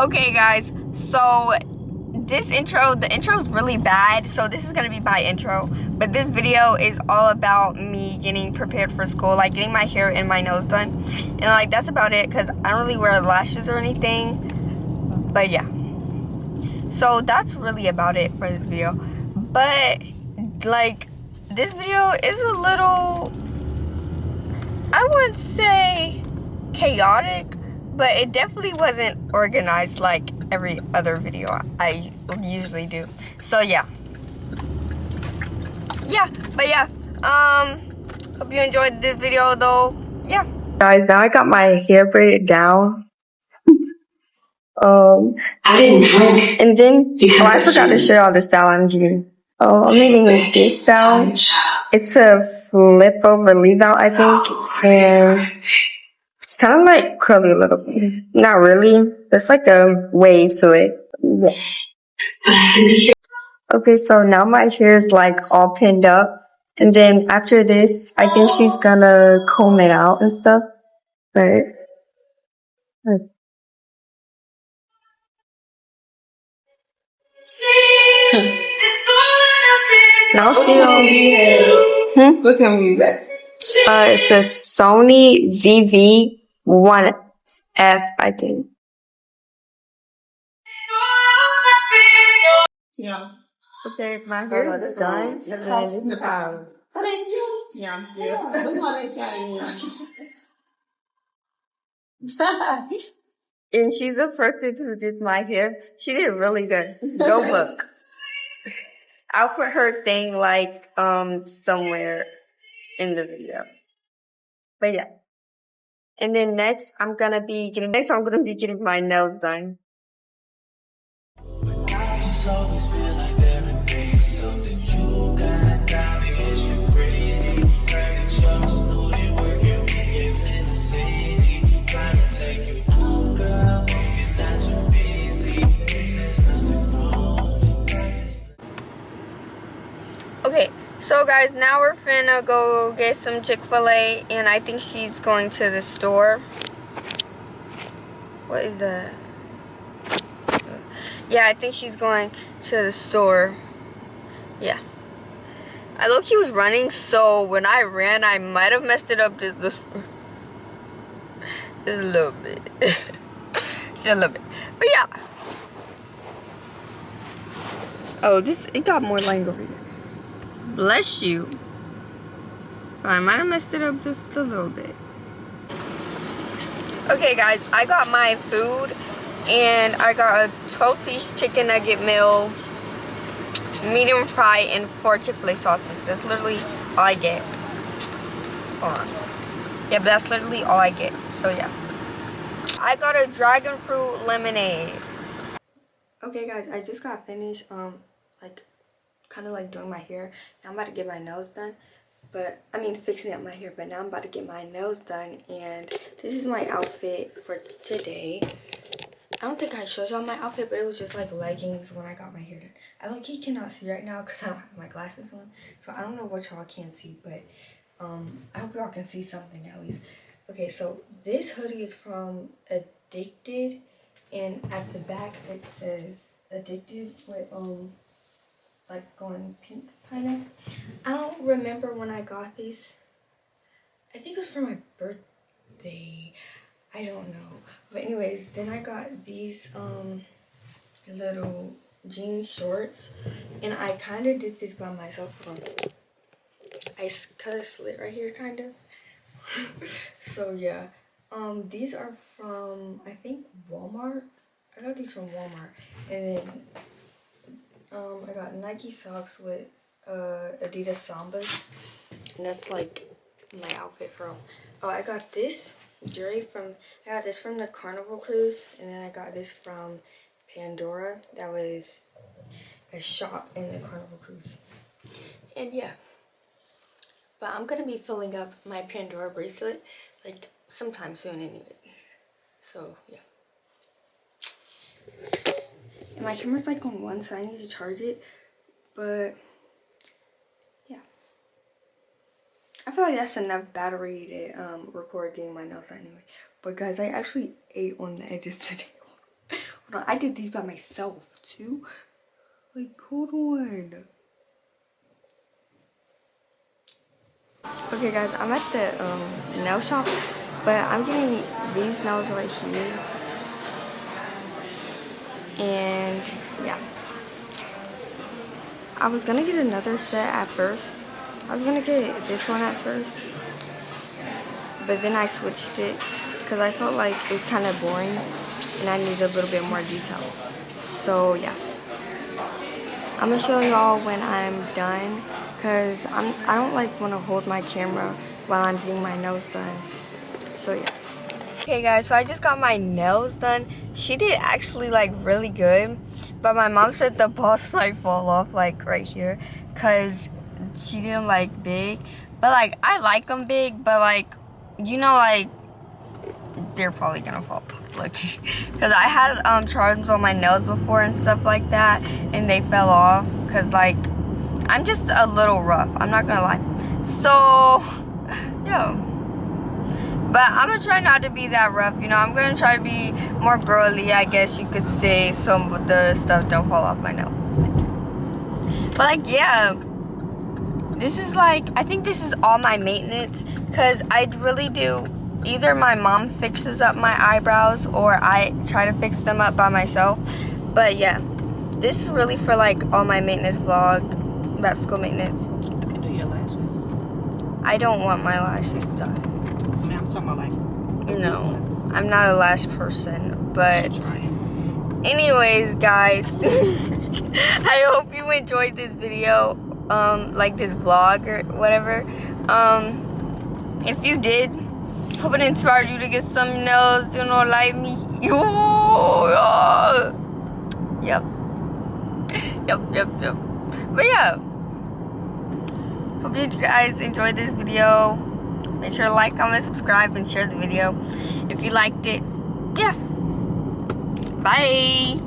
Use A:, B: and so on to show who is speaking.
A: Okay guys, so the intro is really bad, so this is gonna be my intro, but this video is all about me getting prepared for school, like getting my hair and my nose done, and like that's about it because I don't really wear lashes or anything. But yeah, so that's really about it for this video. But like this video is a little, I wouldn't say chaotic, but it definitely wasn't organized like every other video I usually do. So yeah, hope you enjoyed this video though. Yeah, guys, now I got my hair braided down.
B: I didn't drink.
A: And then I forgot to show y'all the style I'm getting. I'm getting this style. It's a flip over leave out, I think, and it's kind of like curly a little bit. Not really. There's like a wave to it. Yeah. Okay, so now my hair is like all pinned up. And then after this, I think she's gonna comb it out and stuff. Right? Now she'll...
B: What can we back?
A: It's a Sony ZV-1F, I think.
B: Yeah.
A: Okay, my hair is done. And then this is how.
B: Yeah.
A: And she's the person who did my hair. She did really good. Go look. I'll put her thing like somewhere in the video. But yeah. And then next I'm gonna be getting my nails done.
C: I just always feel like there remains something you got. Obvious you're pretty. Turning your student working weekends in the city. Trying to take you out, girl. You're not too busy. There's nothing wrong.
A: Okay, so guys, now we're finna go get some Chick-fil-A, and I think she's going to the store. What is that? Yeah, I think she's going to the store. Yeah. I low-key was running, so when I ran, I might have messed it up just a little bit. Just a little bit. But yeah. Oh, it got more line over here. Bless you. I might have messed it up just a little bit. Okay, guys, I got my food, and I got a 12-piece chicken nugget meal, medium fry, and 4 Chick-fil-A sauces. That's literally all I get. Hold on. Yeah, but that's literally all I get. So yeah. I got a dragon fruit lemonade. Okay, guys, I just got finished, kind of like doing my hair. Now I'm about to get my nails done. Fixing up my hair, but now I'm about to get my nails done, and this is my outfit for today. I don't think I showed y'all my outfit, but it was just like leggings when I got my hair done. I low-key cannot see right now because I don't have my glasses on, so I don't know what y'all can see, but I hope y'all can see something at least. Okay, so this hoodie is from Addicted, and at the back it says Addicted with like going pink kind of. I don't remember when I got these. I think it was for my birthday. I don't know. But anyways, then I got these little jean shorts, and I kind of did this by myself. I cut a slit right here, kind of. So yeah, these are from, I think, Walmart. I got these from Walmart, and then I got Nike socks with Adidas Sambas, and that's like my outfit from. Oh, I got this jewelry I got this from the Carnival Cruise, and then I got this from Pandora. That was a shop in the Carnival Cruise. And yeah, but I'm gonna be filling up my Pandora bracelet like sometime soon anyway. So yeah. And my camera's like on one side, I need to charge it, but yeah. I feel like that's enough battery to record getting my nails done anyway. But guys, I actually ate on the edges today. Hold on, I did these by myself too. Like, hold on. Okay guys, I'm at the nail shop, but I'm getting these nails right here. And yeah, I was gonna get another set at first. I was gonna get this one at first, but then I switched it because I felt like it was kind of boring and I needed a little bit more detail. So yeah, I'm gonna show y'all when I'm done because I don't like want to hold my camera while I'm getting my nails done. So yeah. Okay guys, so I just got my nails done. She did actually like really good, but my mom said the balls might fall off like right here because she didn't like big. But like I like them big, but like, you know, like they're probably gonna fall off. Look, because I had charms on my nails before and stuff like that, and they fell off because like I'm just a little rough, I'm not gonna lie. So yeah, but I'm gonna try not to be that rough, you know. I'm gonna try to be more girly, I guess you could say, so the stuff don't fall off my nails. But like, yeah, this is like, I think this is all my maintenance, because I really do, either my mom fixes up my eyebrows or I try to fix them up by myself. But yeah, this is really for like all my maintenance vlog, back to school maintenance.
D: You can do your lashes.
A: I don't want my lashes done.
D: I mean, I'm talking about like...
A: No, I'm not a lash person, but anyways, guys, I hope you enjoyed this video, like this vlog or whatever. If you did, hope it inspired you to get some nails, you know, like me. Yep. But yeah, hope you guys enjoyed this video. Make sure to like, comment, subscribe, and share the video if you liked it. Yeah. Bye.